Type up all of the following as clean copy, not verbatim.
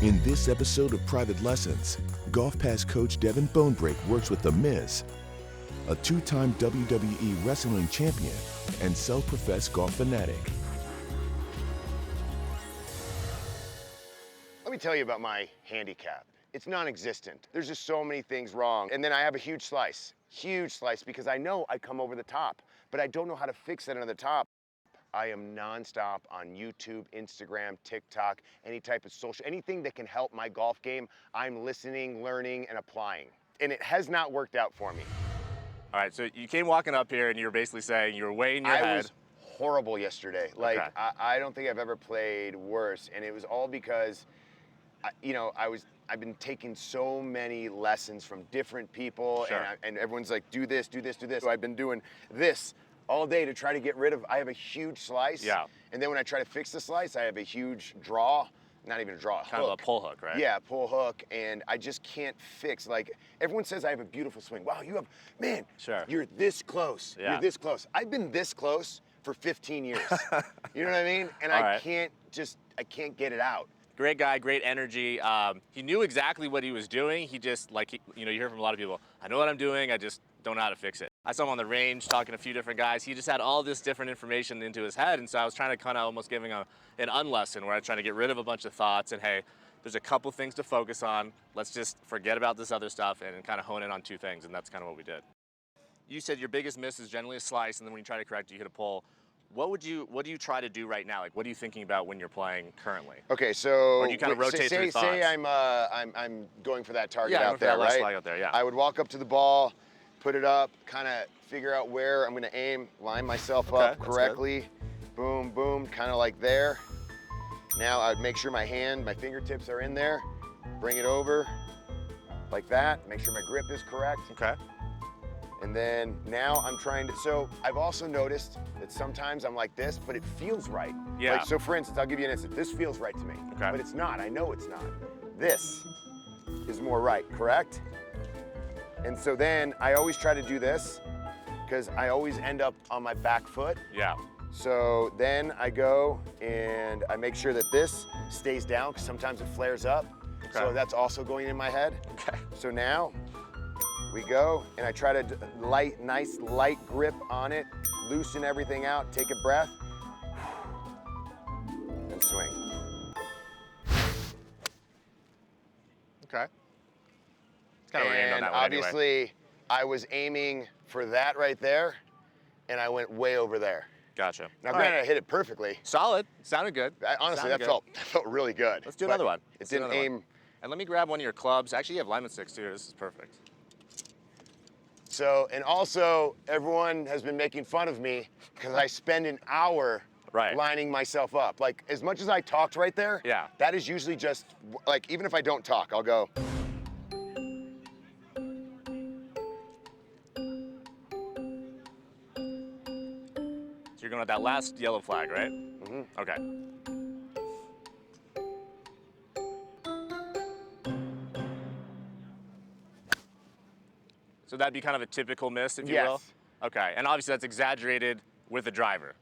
In this episode of Private Lessons, GolfPass coach Devan Bonebrake works with the Miz, a two-time WWE wrestling champion and self-professed golf fanatic. Let me tell you about my handicap. It's non-existent. There's just so many things wrong. And then I have a huge slice because I know I come over the top, but I don't know how to fix it under the top. I am nonstop on YouTube, Instagram, TikTok, any type of social, anything that can help my golf game. I'm listening, learning, and applying. And it has not worked out for me. All right, so you came walking up here and you were basically saying you were way in your head. I was horrible yesterday. Like, Okay. I don't think I've ever played worse. And it was all because, I've been taking so many lessons from different people. Sure. And everyone's like, do this, do this, do this. So I've been doing this all day to try to get rid of, I have a huge slice. Yeah. And then when I try to fix the slice, I have a huge draw. Not even a draw, a Kind hook. of a pull hook, right? Yeah, pull hook, and I just can't fix. Like, everyone says I have a beautiful swing. Wow, man, Sure. you're this close. Yeah. You're this close. I've been this close for 15 years. You know what I mean? And All I right. can't get it out. Great guy, great energy. He knew exactly what he was doing. He just, you hear from a lot of people, I know what I'm doing, I just don't know how to fix it. I saw him on the range talking to a few different guys. He just had all this different information into his head, and so I was trying to kind of almost giving an unlesson where I was trying to get rid of a bunch of thoughts and, hey, there's a couple things to focus on. Let's just forget about this other stuff and kind of hone in on two things, and that's kind of what we did. You said your biggest miss is generally a slice, and then when you try to correct it, you hit a pull. What do you try to do right now? Like, what are you thinking about when you're playing currently? Okay, so Or do you kind of rotate through thoughts? Say I'm going for that target Yeah, out there, that last right? flag out there, yeah. I would walk up to the ball, put it up, kind of figure out where I'm going to aim, line myself Okay, up that's correctly. Boom, boom, kind of like there. Now I would make sure my fingertips are in there. Bring it over like that. Make sure my grip is correct. Okay. And then now I'm trying to, so I've also noticed that sometimes I'm like this, but it feels right. Yeah. Like, so for instance, I'll give you an instance. This feels right to me, Okay. but it's not. I know it's not. This is more right, correct? And so then I always try to do this because I always end up on my back foot. Yeah. So then I go and I make sure that this stays down because sometimes it flares up. Okay. So that's also going in my head. Okay. So now we go, and I try to nice light grip on it, loosen everything out, take a breath, and swing. Okay. It's kind of where you end on And that one anyway. obviously, I was aiming for that right there, and I went way over there. Gotcha. Now, All granted, right. I hit it perfectly. Solid. Sounded good. Honestly, Sounded that good. felt really good. Let's do But another one. It Let's do didn't another aim. one. And let me grab one of your clubs. Actually, you have lineman sticks too. This is perfect. So, and also, everyone has been making fun of me because I spend an hour Right. lining myself up. Like, as much as I talked right there, Yeah. that is usually just, like, even if I don't talk, I'll go. So you're going with that last yellow flag, right? Mm-hmm. Okay. So that'd be kind of a typical miss, if you will? Yes. Okay. And obviously that's exaggerated with the driver.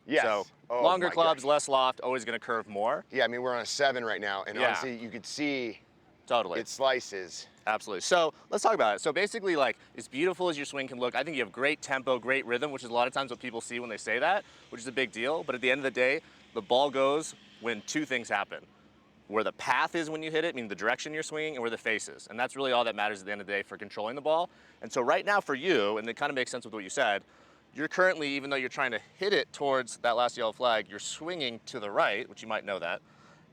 Yes. So Oh longer my clubs, gosh. less loft, always going to curve more. Yeah, I mean, we're on a 7 right now, and Yeah. honestly, you could see Totally. it slices. Absolutely. So let's talk about it. So basically, like, as beautiful as your swing can look, I think you have great tempo, great rhythm, which is a lot of times what people see when they say that, which is a big deal. But at the end of the day, the ball goes when two things happen. Where the path is when you hit it, meaning the direction you're swinging, and where the face is. And that's really all that matters at the end of the day for controlling the ball. And so right now for you, and it kind of makes sense with what you said, you're currently, even though you're trying to hit it towards that last yellow flag, you're swinging to the right, which you might know that.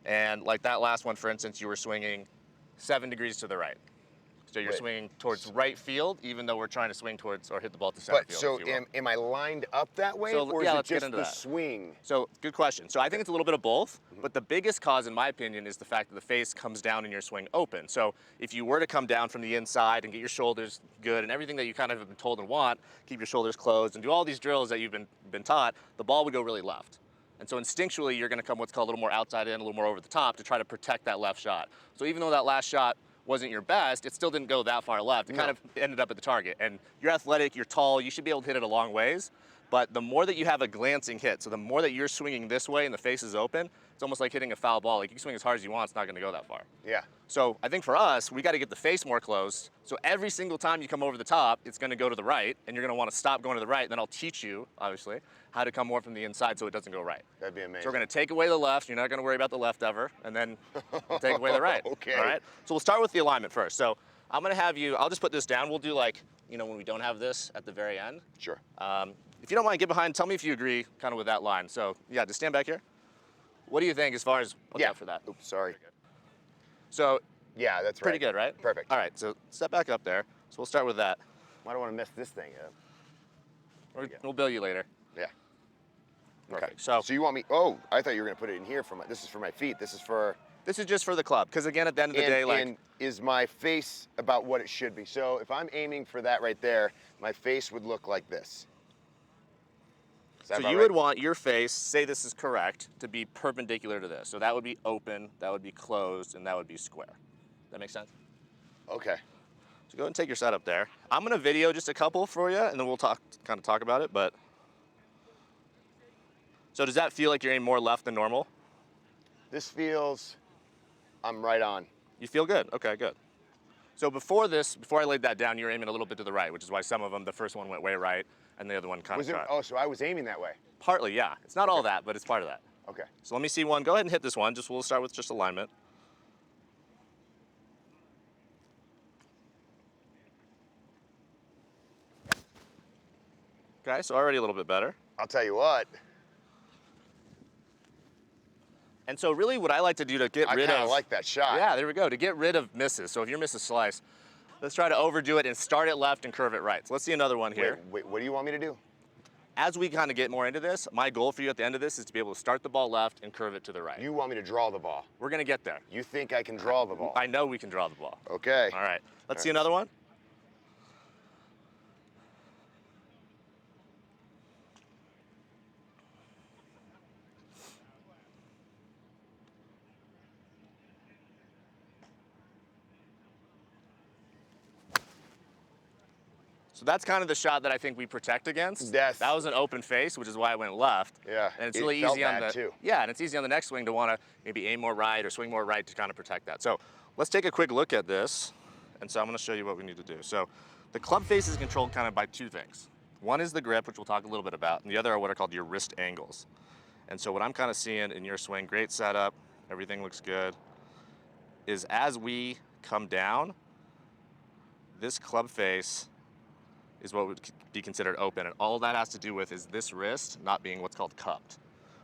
And like that last one, for instance, you were swinging 7 degrees to the right. So you're Wait. swinging towards right field, even though we're trying to swing towards or hit the ball to center But field. so if you will. am I lined up that way, So, or yeah, is it let's get just into the that. swing? So good question. So I think it's a little bit of both, but the biggest cause, in my opinion, is the fact that the face comes down and your swing open. So if you were to come down from the inside and get your shoulders good and everything that you kind of have been told and want, keep your shoulders closed and do all these drills that you've been taught, the ball would go really left. And so instinctually, you're going to come what's called a little more outside in, a little more over the top to try to protect that left shot. So even though that last shot wasn't your best, it still didn't go that far left. It kind of ended up at the target. And you're athletic, you're tall, you should be able to hit it a long ways. But the more that you have a glancing hit, so the more that you're swinging this way and the face is open, it's It's almost like hitting a foul ball. Like you can swing as hard as you want, it's not gonna go that far. Yeah. So I think for us, we gotta get the face more closed. So every single time you come over the top, it's gonna go to the right, and you're gonna wanna stop going to the right, and then I'll teach you, obviously, how to come more from the inside so it doesn't go right. That'd be amazing. So we're gonna take away the left, you're not gonna worry about the left ever, and then we'll take away the right. Okay. All right? So we'll start with the alignment first. So I'm gonna have you, I'll just put this down. We'll do like, you know, when we don't have this at the very end. Sure. If you don't mind, get behind, tell me if you agree kind of with that line. So yeah, just stand back here. What do you think as far as, look out for that. Oops, sorry. So Yeah, that's right. pretty good, right? Perfect. All right, so step back up there. So we'll start with that. I don't want to mess this thing up. We'll bill you later. Yeah. Perfect. Okay. So you want me, oh, I thought you were going to put it in here for my, this is for my feet. This is for, this is just for the club, because again, at the end of the day, like, and is my face about what it should be? So if I'm aiming for that right there, my face would look like this. Is that so about you right? would want your face, say this is correct, to be perpendicular to this. So that would be open, that would be closed, and that would be square. That make sense? Okay. So go ahead and take your setup there. I'm gonna video just a couple for you, and then we'll talk about it, but. So does that feel like you're aiming more left than normal? This feels, I'm right on. You feel good, okay, good. So before this, before I laid that down, you were aiming a little bit to the right, which is why some of them, the first one went way right, and the other one kind of tried. Oh, so I was aiming that way. Partly, yeah. It's not all that, but it's part of that. Okay. So let me see one. Go ahead and hit this one. We'll start with just alignment. Okay, so already a little bit better. I'll tell you what. And so really what I like to do to get rid I kind of... of like that shot. Yeah, there we go. To get rid of misses. So if you're miss a slice, let's try to overdo it and start it left and curve it right. So let's see another one here. Wait, what do you want me to do? As we kind of get more into this, my goal for you at the end of this is to be able to start the ball left and curve it to the right. You want me to draw the ball? We're gonna get there. You think I can draw the ball? I know we can draw the ball. Okay. All right, let's see another one. So that's kind of the shot that I think we protect against. Yes. That was an open face, which is why I went left. Yeah, And it's it really felt easy on bad the too. Yeah, and it's easy on the next swing to want to maybe aim more right or swing more right to kind of protect that. So let's take a quick look at this. And so I'm going to show you what we need to do. So the club face is controlled kind of by two things. One is the grip, which we'll talk a little bit about, and the other are what are called your wrist angles. And so what I'm kind of seeing in your swing, great setup, everything looks good, is as we come down, this club face is what would be considered open. And all that has to do with is this wrist not being what's called cupped.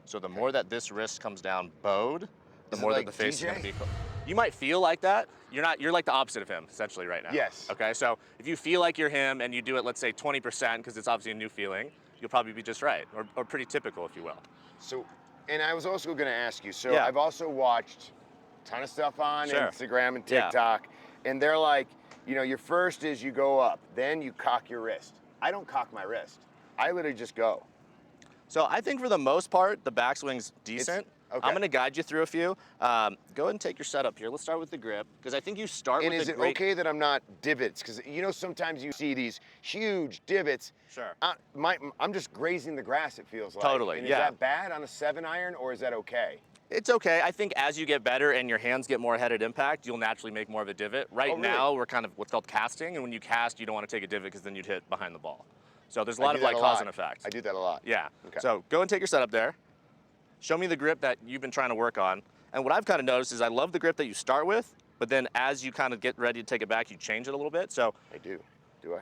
So the more that this wrist comes down bowed, the Is it more like that the face is DJ? gonna be. You might feel like that. You're like the opposite of him, essentially, right now. Yes. Okay, so if you feel like you're him and you do it, let's say 20%, because it's obviously a new feeling, you'll probably be just right, or pretty typical, if you will. So, and I was also going to ask you, so Yeah. I've also watched a ton of stuff on Sure. Instagram and Yeah. TikTok, and they're like, you know, your first is you go up, then you cock your wrist. I don't cock my wrist. I literally just go. So I think for the most part, the backswing's decent. okay. I'm gonna guide you through a few. Go ahead and take your setup here. Let's start with the grip, because I think you start And with is a it great... okay that I'm not divots? Because you know sometimes you see these huge divots. Sure. I'm just grazing the grass, it feels like. Totally, and yeah. Is that bad on a 7-iron, or is that okay? It's okay. I think as you get better and your hands get more headed impact, you'll naturally make more of a divot. Right Oh, really? now, we're kind of what's called casting, and when you cast, you don't want to take a divot because then you'd hit behind the ball. So there's a lot I of do that like a cause lot. and effect. I do that a lot. Yeah. Okay. So go and take your setup there. Show me the grip that you've been trying to work on. And what I've kind of noticed is I love the grip that you start with, but then as you kind of get ready to take it back, you change it a little bit. So I do. Do I?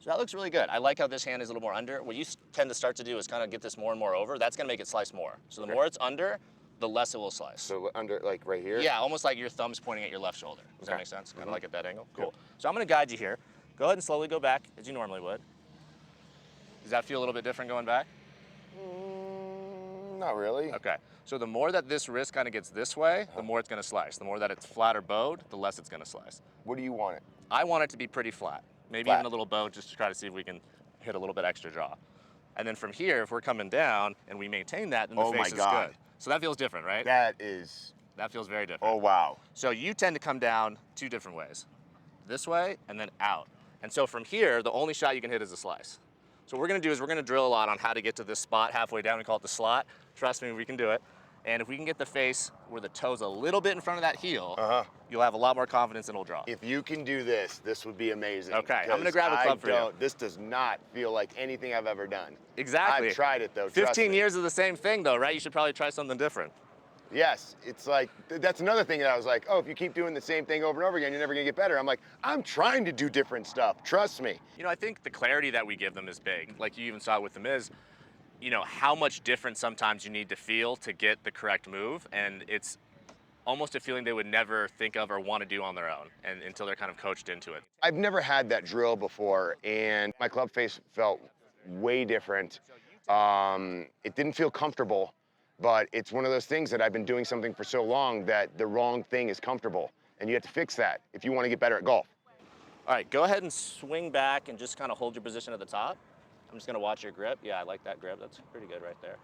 that looks really good. I like how this hand is a little more under. What you tend to start to do is kind of get this more and more over. That's going to make it slice more. So the more it's under, the less it will slice. So under, like right here? Yeah, almost like your thumb's pointing at your left shoulder. Does that Okay. make sense? Kind of like at that angle? Cool. So I'm going to guide you here. Go ahead and slowly go back as you normally would. Does that feel a little bit different going back? Not really. Okay. So the more that this wrist kind of gets this way, the more it's going to slice. The more that it's flat or bowed, the less it's going to slice. What do you want it? I want it to be pretty flat. Maybe Flat. even a little bowed just to try to see if we can hit a little bit extra draw. And then from here, if we're coming down and we maintain that, then the Oh face my is God. good. So that feels different, right? That is, That feels very different. oh wow. So you tend to come down two different ways. This way and then out. And so from here, the only shot you can hit is a slice. So what we're gonna do is we're gonna drill a lot on how to get to this spot halfway down. We call it the slot. Trust me, we can do it. And if we can get the face where the toe's a little bit in front of that heel, you'll have a lot more confidence and it'll draw. If you can do this, this would be amazing. Okay, I'm gonna grab a club for you. This does not feel like anything I've ever done. Exactly. I've tried it though, 15 years of the same thing though, right? You should probably try something different. Yes, it's like, that's another thing that I was like, oh, if you keep doing the same thing over and over again, you're never gonna get better. I'm like, I'm trying to do different stuff, trust me. You know, I think the clarity that we give them is big. Like you even saw with the Miz, you know, how much different sometimes you need to feel to get the correct move. And it's almost a feeling they would never think of or want to do on their own and until they're kind of coached into it. I've never had that drill before, and my club face felt way different. It didn't feel comfortable, but it's one of those things that I've been doing something for so long that the wrong thing is comfortable, and you have to fix that if you want to get better at golf. All right, go ahead and swing back and just kind of hold your position at the top. I'm just gonna watch your grip. Yeah, I like that grip. That's pretty good right there.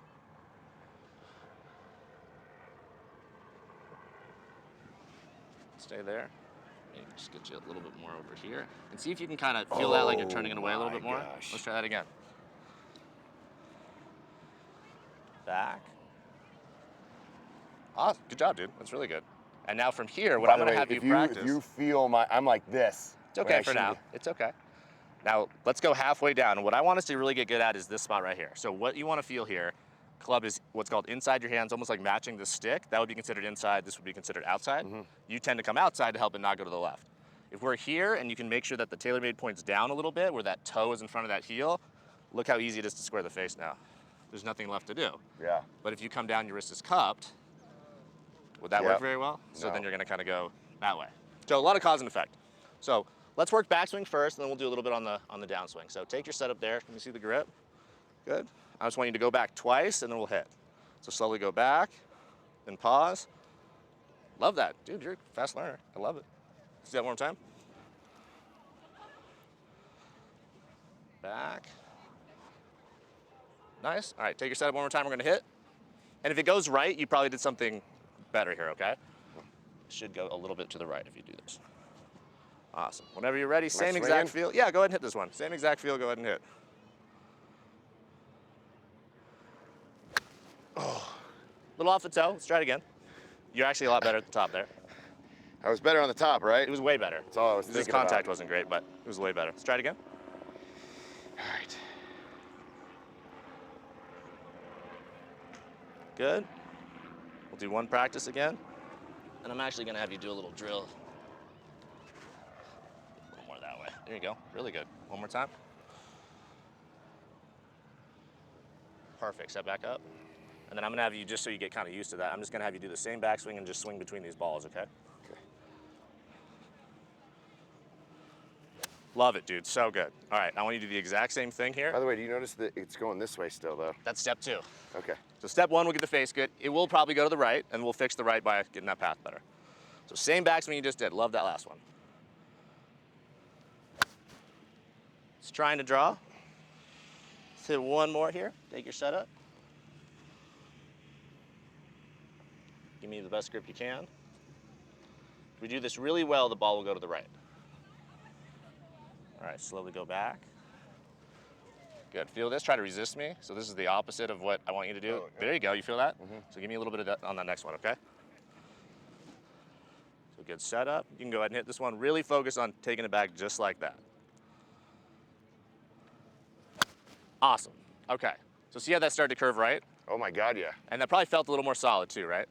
Stay there. Maybe just get you a little bit more over here. And see if you can kind of feel that like you're turning it away a little bit more. Gosh. Let's try that again. Back. Awesome. Good job, dude. That's really good. And now from here, what I'm gonna have you practice. If you feel I'm like this. It's okay for now. It's okay. Now, let's go halfway down. And what I want us to really get good at is this spot right here. So what you want to feel here, club is what's called inside your hands, almost like matching the stick. That would be considered inside. This would be considered outside. You tend to come outside to help it not go to the left. If we're here and you can make sure that the TaylorMade points down a little bit where that toe is in front of that heel, look how easy it is to square the face now. There's nothing left to do. Yeah. But if you come down, your wrist is cupped, would that work very well? So No. then you're gonna kind of go that way. So a lot of cause and effect. So let's work backswing first, and then we'll do a little bit on the downswing. So take your setup there. Can you see the grip? Good. I just want you to go back twice, and then we'll hit. So slowly go back, then pause. Love that. Dude, you're a fast learner. I love it. Let's do that one more time. Back. Nice. All right, take your setup one more time. We're going to hit. And if it goes right, you probably did something better here, okay? It should go a little bit to the right if you do this. Awesome. Whenever you're ready, same exact feel. Yeah, go ahead and hit this one. Same exact feel, go ahead and hit. Oh. A little off the toe. Let's try it again. You're actually a lot better at the top there. I was better on the top, right? It was way better. That's all I was thinking This contact about. wasn't great, but it was way better. Let's try it again. All right. Good. We'll do one practice again. And I'm actually gonna have you do a little drill. A little more that way. There you go. Really good. One more time. Perfect. Step back up. And then I'm gonna have you, just so you get kind of used to that, I'm just gonna have you do the same backswing and just swing between these balls, okay? Okay. Love it, dude. So good. All right, I want you to do the exact same thing here. By the way, do you notice that it's going this way still, though? That's step 2. Okay. So step 1, we'll get the face good. It will probably go to the right, and we'll fix the right by getting that path better. So same backswing you just did. Love that last one. Just trying to draw. Let's hit one more here. Take your setup. Give me the best grip you can. If we do this really well, the ball will go to the right. All right, slowly go back. Good, feel this, try to resist me. So this is the opposite of what I want you to do. Oh, okay. There you go, you feel that? So give me a little bit of that on that next one, okay? So good setup. You can go ahead and hit this one. Really focus on taking it back just like that. Awesome, okay. So see how that started to curve right? Oh my God, yeah. And that probably felt a little more solid too, right?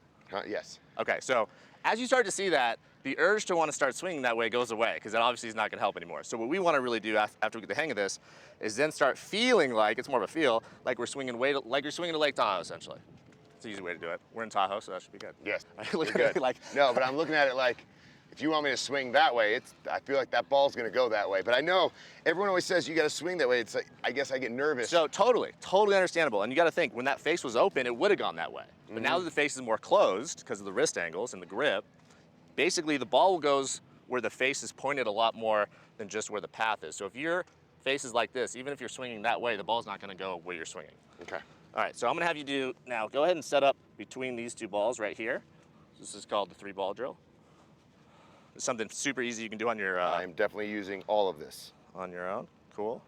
Yes. Okay, so as you start to see that, the urge to want to start swinging that way goes away because that obviously is not going to help anymore. So what we want to really do after we get the hang of this is then start feeling like, it's more of a feel, like we're swinging like you're swinging to Lake Tahoe, essentially. It's an easy way to do it. We're in Tahoe, so that should be good. Yes. Look You're at good. like, No, but I'm looking at it like, if you want me to swing that way, I feel like that ball's gonna go that way. But I know everyone always says you gotta swing that way. It's like, I guess I get nervous. so totally understandable. And you got to think, when that face was open, it would have gone that way. But now that the face is more closed because of the wrist angles and the grip, basically the ball goes where the face is pointed a lot more than just where the path is. So if your face is like this, even if you're swinging that way, the ball's not going to go where you're swinging. Okay. All right, so I'm going to have you do, now go ahead and set up between these two balls right here. This is called the 3-ball drill. It's something super easy you can do on your I'm definitely using all of this. on your own. Cool.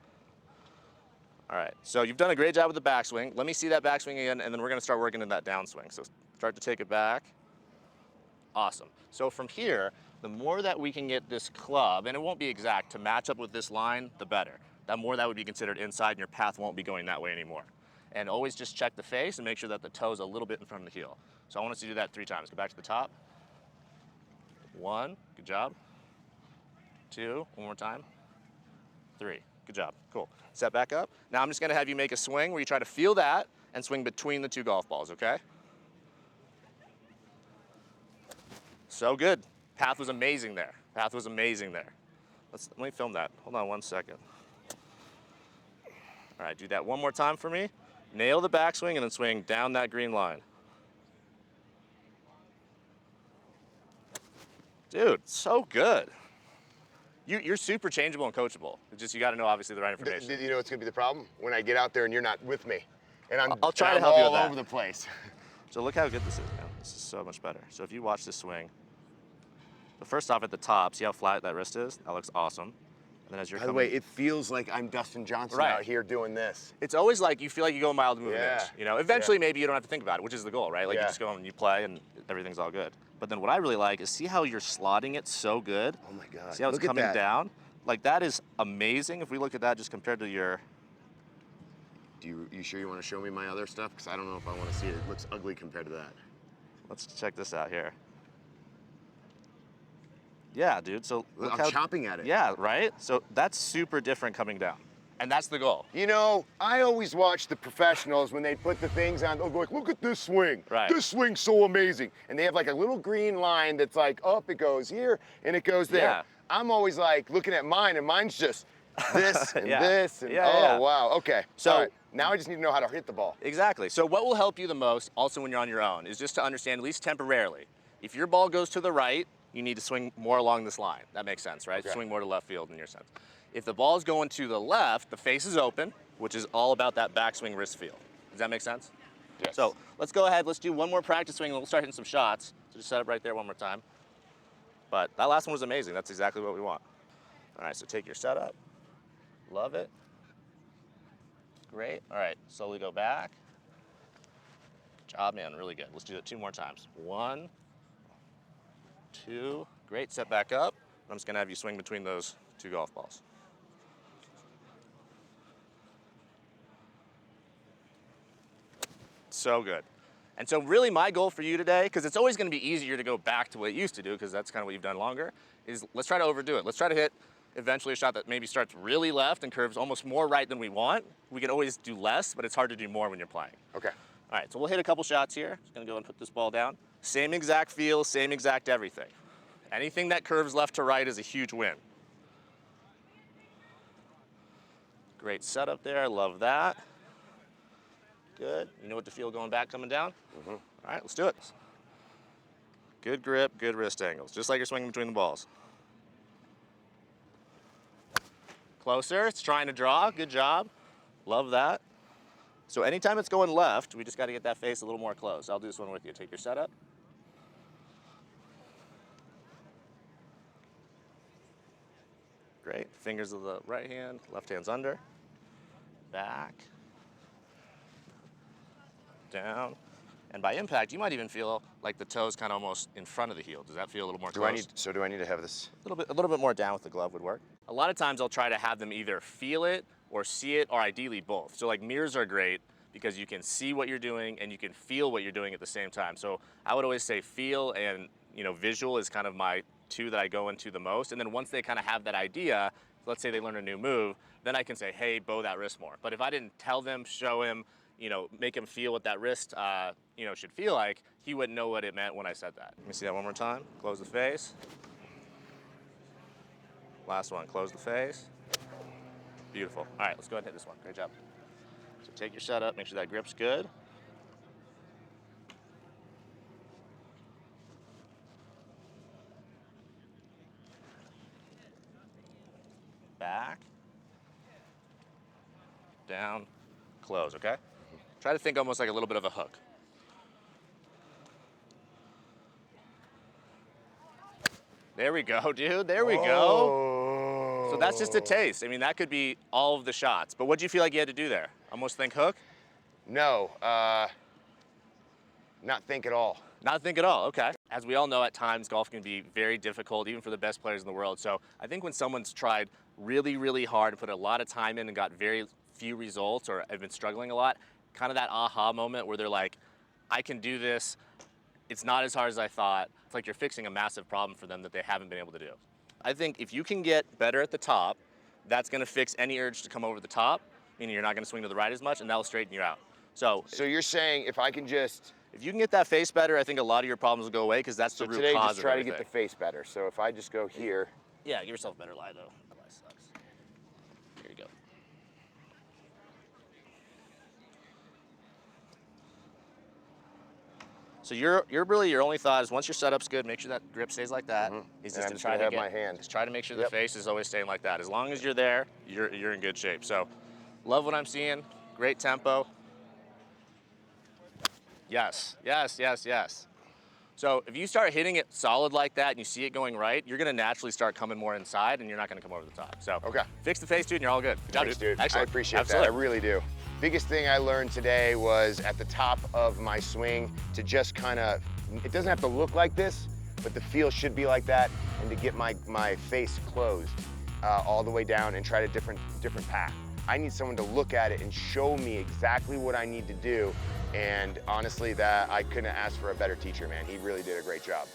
All right, so you've done a great job with the backswing. Let me see that backswing again, and then we're gonna start working in that downswing. So start to take it back. Awesome. So from here, the more that we can get this club, and it won't be exact, to match up with this line, the better. The more that would be considered inside, and your path won't be going that way anymore. And always just check the face and make sure that the toe's a little bit in front of the heel. So I want us to do that 3 times. Go back to the top. 1, good job. 2, one more time. 3, good job, cool. Set back up. Now I'm just gonna have you make a swing where you try to feel that and swing between the 2 golf balls, okay? So good. Path was amazing there. Path was amazing there. Let me film that. Hold on 1 second. All right, do that one more time for me. Nail the backswing and then swing down that green line. Dude, so good. You're super changeable and coachable. It's just you got to know obviously the right information. You know what's gonna be the problem? When I get out there and you're not with me, and I'll try to help you with that. all over the place. So look how good this is, man. This is so much better. So if you watch this swing, but first off at the top, see how flat that wrist is? That looks awesome. And then as you're By the way, it feels like I'm Dustin Johnson out here doing this. It's always like you feel like you go a mile to move an inch. You know, eventually maybe you don't have to think about it, which is the goal, right? Like you just go and you play and everything's all good. But then what I really like is see how you're slotting it so good. Oh my God. See how it's coming down? Like that is amazing if we look at that just compared to your... You sure you want to show me my other stuff? Because I don't know if I want to see it. It looks ugly compared to that. Let's check this out here. Yeah, dude, so look I'm chopping at it. Yeah, right? So that's super different coming down. And that's the goal. You know, I always watch the professionals when they put the things on, they'll go like, look at this swing. Right. This swing's so amazing. And they have like a little green line that's like, up, it goes here, and it goes there. Yeah. I'm always like looking at mine, and mine's just this and this, and wow, okay. So all right. Now I just need to know how to hit the ball. Exactly. So what will help you the most, also when you're on your own, is just to understand, at least temporarily, if your ball goes to the right, you need to swing more along this line. That makes sense, right? Okay. Swing more to left field in your sense. If the ball is going to the left, the face is open, which is all about that backswing wrist feel. Does that make sense? Yes. So let's go ahead, let's do one more practice swing and we'll start hitting some shots. So just set up right there one more time. But that last one was amazing. That's exactly what we want. All right, so take your setup. Love it. Great. All right, slowly go back. Good job, man, really good. Let's do that 2 more times. 1, 2, great, set back up. I'm just gonna have you swing between those 2 golf balls. So good. And so really my goal for you today, because it's always gonna be easier to go back to what you used to do, because that's kind of what you've done longer, is let's try to overdo it. Let's try to hit eventually a shot that maybe starts really left and curves almost more right than we want. We can always do less, but it's hard to do more when you're playing. Okay. All right, so we'll hit a couple shots here. Just gonna go and put this ball down. Same exact feel, same exact everything. Anything that curves left to right is a huge win. Great setup there, love that. Good, you know what to feel going back, coming down? All right, let's do it. Good grip, good wrist angles, just like you're swinging between the balls. Closer, it's trying to draw, good job. Love that. So anytime it's going left, we just gotta get that face a little more close. I'll do this one with you. Take your setup. Great, fingers of the right hand, left hand's under. Back. Down. And by impact, you might even feel like the toe's kind of almost in front of the heel. Does that feel a little more close? Do I need to have this? A little bit more down with the glove would work. A lot of times I'll try to have them either feel it or see it, or ideally both. So like mirrors are great because you can see what you're doing and you can feel what you're doing at the same time. So I would always say feel and visual is kind of my 2 that I go into the most. And then once they kind of have that idea, let's say they learn a new move, then I can say, hey, bow that wrist more. But if I didn't tell them, show him, make him feel what that wrist, should feel like, he wouldn't know what it meant when I said that. Let me see that one more time. Close the face. Last one, close the face. Beautiful. All right, let's go ahead and hit this one. Great job. So take your setup, make sure that grip's good. Back. Down, close, okay? Try to think almost like a little bit of a hook. There we go, dude, there we go. So that's just a taste. I mean, that could be all of the shots. But what do you feel like you had to do there? Almost think hook? No, not think at all. Not think at all, okay. As we all know, at times golf can be very difficult, even for the best players in the world. So I think when someone's tried really, really hard and put a lot of time in and got very few results or have been struggling a lot, kind of that aha moment where they're like, I can do this. It's not as hard as I thought. It's like you're fixing a massive problem for them that they haven't been able to do. I think if you can get better at the top, that's gonna fix any urge to come over the top, meaning you're not gonna swing to the right as much, and that'll straighten you out. So you're saying if I can just... If you can get that face better, I think a lot of your problems will go away because that's the root today, cause just of try everything. to get the face better. So if I just go here... Yeah, give yourself a better lie though. That lie sucks. Here you go. So your only thought is once your setup's good, make sure that grip stays like that. Is And just I'm to just try gonna to have get, my hand. Just try to make sure Yep. the face is always staying like that. As long as you're there, you're in good shape. So, love what I'm seeing. Great tempo. Yes, yes, yes, yes. So if you start hitting it solid like that and you see it going right, you're gonna naturally start coming more inside and you're not gonna come over the top. So Okay. fix the face, dude, and you're all good. Good job, Thanks, dude. Excellent. I appreciate Absolutely. that. I really do. Biggest thing I learned today was at the top of my swing to just kind of, it doesn't have to look like this, but the feel should be like that, and to get my face closed all the way down and try a different path. I need someone to look at it and show me exactly what I need to do. And honestly, that I couldn't ask for a better teacher, man. He really did a great job.